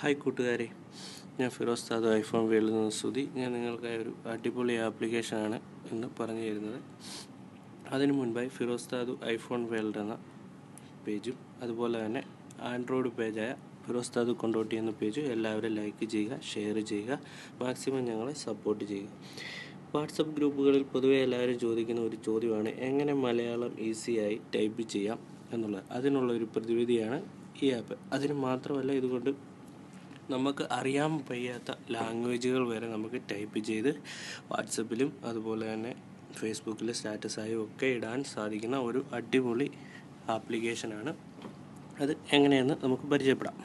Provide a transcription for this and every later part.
Hi കൂട്ടുകാരെ, ഞാൻ Firoz സാദു iPhone വേൾഡിൽ നിന്ന് സ്തുതി. ഞാൻ നിങ്ങൾക്കായി ഒരു അടിപൊളി ആപ്ലിക്കേഷനാണ് ഇന്ന് പറഞ്ഞു തരുന്നത്. അതിനു മുൻപായി ഫിറോസ് സാദു ഐഫോൺ വേൾഡ് എന്ന പേജും അതുപോലെ തന്നെ ആൻഡ്രോയിഡ് പേജായ ഫിറോസ് സാദു കൊണ്ടോട്ടി എന്ന പേജും എല്ലാവരും ലൈക്ക് ചെയ്യുക, ഷെയർ ചെയ്യുക, മാക്സിമം ഞങ്ങളെ സപ്പോർട്ട് ചെയ്യുക. വാട്സപ്പ് ഗ്രൂപ്പുകളിൽ പൊതുവെ എല്ലാവരും ചോദിക്കുന്ന ഒരു ചോദ്യമാണ് എങ്ങനെ മലയാളം ഈസിയായി ടൈപ്പ് ചെയ്യാം എന്നുള്ളത്. അതിനുള്ള ഒരു പ്രതിവിധിയാണ് ഈ ആപ്പ്. അതിന് മാത്രമല്ല, ഇതുകൊണ്ട് നമുക്ക് അറിയാൻ വയ്യാത്ത ലാംഗ്വേജുകൾ വരെ നമുക്ക് ടൈപ്പ് ചെയ്ത് വാട്സപ്പിലും അതുപോലെ തന്നെ ഫേസ്ബുക്കിൽ സ്റ്റാറ്റസായും ഒക്കെ ഇടാൻ സാധിക്കുന്ന ഒരു അടിപൊളി ആപ്ലിക്കേഷനാണ്. അത് എങ്ങനെയെന്ന് നമുക്ക് പരിചയപ്പെടാം.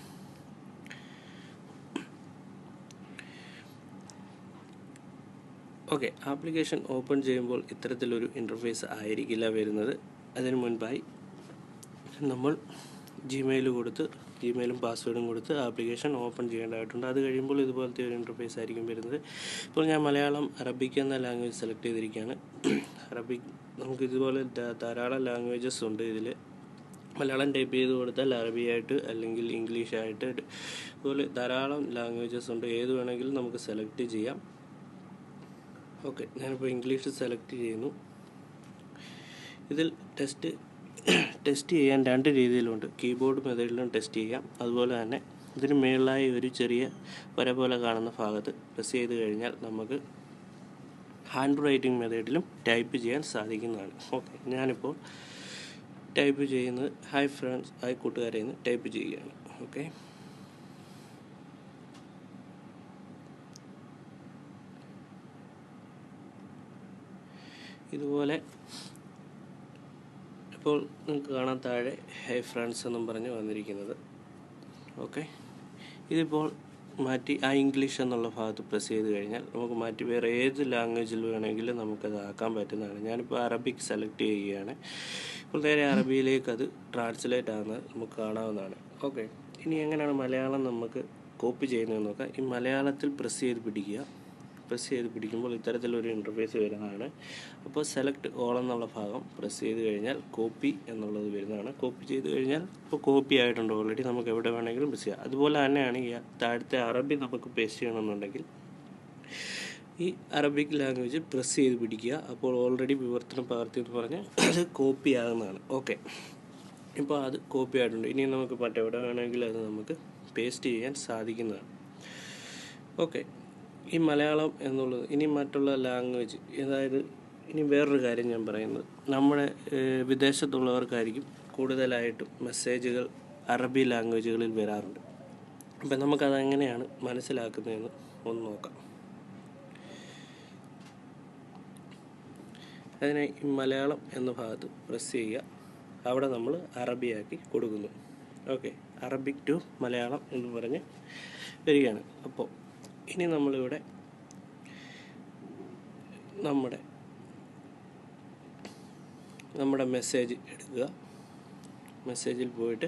ഓക്കെ, ആപ്ലിക്കേഷൻ ഓപ്പൺ ചെയ്യുമ്പോൾ ഇത്തരത്തിലൊരു ഇൻ്റർഫേസ് ആയിരിക്കില്ല വരുന്നത്. അതിന് മുൻപായി നമ്മൾ ജിമെയിലും പാസ്വേഡും കൊടുത്ത് ആപ്ലിക്കേഷൻ ഓപ്പൺ ചെയ്യേണ്ടതായിട്ടുണ്ട്. അത് കഴിയുമ്പോൾ ഇതുപോലത്തെ ഒരു ഇൻ്റർഫേസ് ആയിരിക്കും വരുന്നത്. ഇപ്പോൾ ഞാൻ മലയാളം അറബിക് എന്ന ലാംഗ്വേജ് സെലക്ട് ചെയ്തിരിക്കുകയാണ്. അറബിക് നമുക്ക് ഇതുപോലെ ധാരാളം ലാംഗ്വേജസ് ഉണ്ട്. ഇതിൽ മലയാളം ടൈപ്പ് ചെയ്ത് കൊടുത്താൽ അറബിയായിട്ട് അല്ലെങ്കിൽ ഇംഗ്ലീഷായിട്ട് അതുപോലെ ധാരാളം ലാംഗ്വേജസ് ഉണ്ട്. ഏത് വേണമെങ്കിലും നമുക്ക് സെലക്ട് ചെയ്യാം. ഓക്കെ, ഞാനിപ്പോൾ ഇംഗ്ലീഷ് സെലക്ട് ചെയ്യുന്നു. ഇതിൽ ടെസ്റ്റ് ചെയ്യാൻ രണ്ട് രീതിയിലുണ്ട്. കീബോർഡ് മെത്തേഡിലും ടെസ്റ്റ് ചെയ്യാം. അതുപോലെ തന്നെ ഇതിന് മേളിലായി ഒരു ചെറിയ വര പോലെ കാണുന്ന ഭാഗത്ത് പ്രസ് ചെയ്ത് കഴിഞ്ഞാൽ നമുക്ക് ഹാൻഡ് റൈറ്റിംഗ് മെത്തേഡിലും ടൈപ്പ് ചെയ്യാൻ സാധിക്കുന്നതാണ്. ഓക്കെ, ഞാനിപ്പോൾ ടൈപ്പ് ചെയ്യുന്നത് ഹായ് ഫ്രണ്ട്സ്, ഹായ് കൂട്ടുകാരെ എന്ന് ടൈപ്പ് ചെയ്യുകയാണ്. ഓക്കെ, ഇതുപോലെ ഇപ്പോൾ നിങ്ങൾക്ക് കാണാൻ താഴെ ഹൈ ഫ്രണ്ട്സ് എന്നും പറഞ്ഞ് വന്നിരിക്കുന്നത്. ഓക്കെ, ഇതിപ്പോൾ മാറ്റി ആ ഇംഗ്ലീഷ് എന്നുള്ള ഭാഗത്ത് പ്രസ് ചെയ്ത് കഴിഞ്ഞാൽ നമുക്ക് മാറ്റി വേറെ ഏത് ലാംഗ്വേജിൽ വേണമെങ്കിലും നമുക്കത് ആക്കാൻ പറ്റുന്നതാണ്. ഞാനിപ്പോൾ അറബിക് സെലക്ട് ചെയ്യുകയാണ്. ഇപ്പോൾ നേരെ അറബിയിലേക്ക് അത് ട്രാൻസ്ലേറ്റ് ആകുന്നത് നമുക്ക് കാണാവുന്നതാണ്. ഓക്കെ, ഇനി എങ്ങനെയാണ് മലയാളം നമുക്ക് കോപ്പി ചെയ്യുന്നതെന്ന് നോക്കാം. ഈ മലയാളത്തിൽ പ്രസ് ചെയ്ത് പിടിക്കുമ്പോൾ ഇത്തരത്തിലൊരു ഇൻ്റർഫേസ് വരുന്നതാണ്. അപ്പോൾ സെലക്ട് ഓൾ എന്നുള്ള ഭാഗം പ്രസ് ചെയ്ത് കഴിഞ്ഞാൽ കോപ്പി എന്നുള്ളത് വരുന്നതാണ്. കോപ്പി ചെയ്ത് കഴിഞ്ഞാൽ ഇപ്പോൾ കോപ്പി ആയിട്ടുണ്ട് ഓൾറെഡി. നമുക്ക് എവിടെ വേണമെങ്കിലും പ്രസ് ചെയ്യാം. അതുപോലെ തന്നെയാണ് ഈ താഴത്തെ അറബി നമുക്ക് പേസ്റ്റ് ചെയ്യണമെന്നുണ്ടെങ്കിൽ ഈ അറബിക് ലാംഗ്വേജ് പ്രസ് ചെയ്ത് പിടിക്കുക. അപ്പോൾ ഓൾറെഡി വിവർത്തനം പകർത്തി എന്ന് പറഞ്ഞ് അത് കോപ്പി ആകുന്നതാണ്. ഓക്കെ, ഇപ്പോൾ അത് കോപ്പി ആയിട്ടുണ്ട്. ഇനി നമുക്ക് മറ്റെവിടെ വേണമെങ്കിലും അത് നമുക്ക് പേസ്റ്റ് ചെയ്യാൻ സാധിക്കുന്നതാണ്. ഓക്കെ, ഈ മലയാളം എന്നുള്ളത് ഇനി മറ്റുള്ള ലാംഗ്വേജ്, അതായത് ഇനി വേറൊരു കാര്യം ഞാൻ പറയുന്നത്, നമ്മുടെ വിദേശത്തുള്ളവർക്കായിരിക്കും കൂടുതലായിട്ടും മെസ്സേജുകൾ അറബി ലാംഗ്വേജുകളിൽ വരാറുണ്ട്. അപ്പം നമുക്കതെങ്ങനെയാണ് മനസ്സിലാക്കുന്നതെന്ന് ഒന്ന് നോക്കാം. അതിനെ ഈ മലയാളം എന്ന ഭാഗത്ത് പ്രസ് ചെയ്യുക. അവിടെ നമ്മൾ അറബിയാക്കി കൊടുക്കുന്നു. ഓക്കെ, അറബിക് ടു മലയാളം എന്ന് പറഞ്ഞ് വരികയാണ്. അപ്പോൾ ഇനി നമ്മളിവിടെ നമ്മുടെ മെസ്സേജ് എടുക്കുക. മെസ്സേജിൽ പോയിട്ട്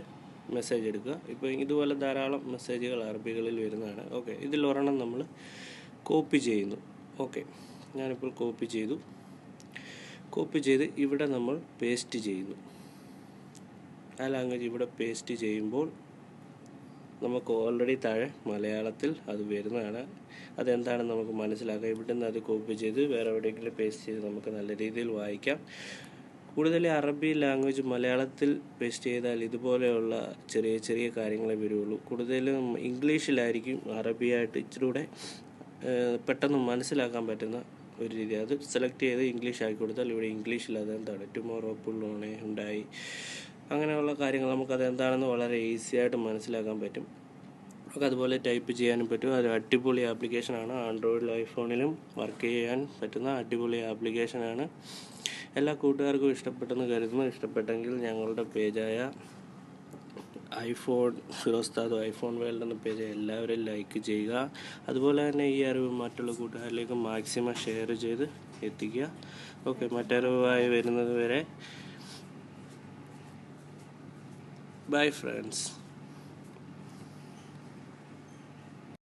മെസ്സേജ് എടുക്കുക. ഇപ്പോൾ ഇതുപോലെ ധാരാളം മെസ്സേജുകൾ അറബികളിൽ വരുന്നതാണ്. ഓക്കെ, ഇതിൽ ഒരെണ്ണം നമ്മൾ കോപ്പി ചെയ്യുന്നു. ഓക്കെ, ഞാനിപ്പോൾ കോപ്പി ചെയ്ത് ഇവിടെ നമ്മൾ പേസ്റ്റ് ചെയ്യുന്നു. ആ ലാംഗ്വേജ് ഇവിടെ പേസ്റ്റ് ചെയ്യുമ്പോൾ നമുക്ക് ഓൾറെഡി താഴെ മലയാളത്തിൽ അത് വരുന്നതാണ്. അതെന്താണെന്ന് നമുക്ക് മനസ്സിലാക്കാം. ഇവിടെ നിന്ന് അത് കോപ്പി ചെയ്ത് വേറെ എവിടെയെങ്കിലും പേസ്റ്റ് ചെയ്ത് നമുക്ക് നല്ല രീതിയിൽ വായിക്കാം. കൂടുതൽ അറബി ലാംഗ്വേജ് മലയാളത്തിൽ പേസ്റ്റ് ചെയ്താൽ ഇതുപോലെയുള്ള ചെറിയ ചെറിയ കാര്യങ്ങളെ വരുള്ളൂ. കൂടുതലും ഇംഗ്ലീഷിലായിരിക്കും അറബിയായിട്ട് ഇച്ചിരൂടെ പെട്ടെന്ന് മനസ്സിലാക്കാൻ പറ്റുന്ന ഒരു രീതി. അത് സെലക്ട് ചെയ്ത് ഇംഗ്ലീഷ് ആക്കി കൊടുത്താൽ ഇവിടെ ഇംഗ്ലീഷിൽ അതെന്താണ് ടുമോറോ പുള്ളോണെ ഉണ്ടായി അങ്ങനെയുള്ള കാര്യങ്ങൾ നമുക്കതെന്താണെന്ന് വളരെ ഈസി ആയിട്ട് മനസ്സിലാക്കാൻ പറ്റും. നമുക്ക് അതുപോലെ ടൈപ്പ് ചെയ്യാനും പറ്റും. അത് അടിപൊളി ആപ്ലിക്കേഷനാണ്. ആൻഡ്രോയിഡിലും ഐഫോണിലും വർക്ക് ചെയ്യാൻ പറ്റുന്ന അടിപൊളി ആപ്ലിക്കേഷനാണ്. എല്ലാ കൂട്ടുകാർക്കും ഇഷ്ടപ്പെട്ടെന്ന് കരുതുന്നു. ഇഷ്ടപ്പെട്ടെങ്കിൽ ഞങ്ങളുടെ പേജായ ഫിറോസ് സാദു ഐഫോൺ വേൾഡ് എന്ന പേജ് എല്ലാവരും ലൈക്ക് ചെയ്യുക. അതുപോലെ തന്നെ ഈ അറിവ് മറ്റുള്ള കൂട്ടുകാരിലേക്ക് മാക്സിമം ഷെയർ ചെയ്ത് എത്തിക്കുക. ഓക്കെ, മറ്ററിവായി വരുന്നത് വരെ ബൈ ഫ്രണ്ട്സ്.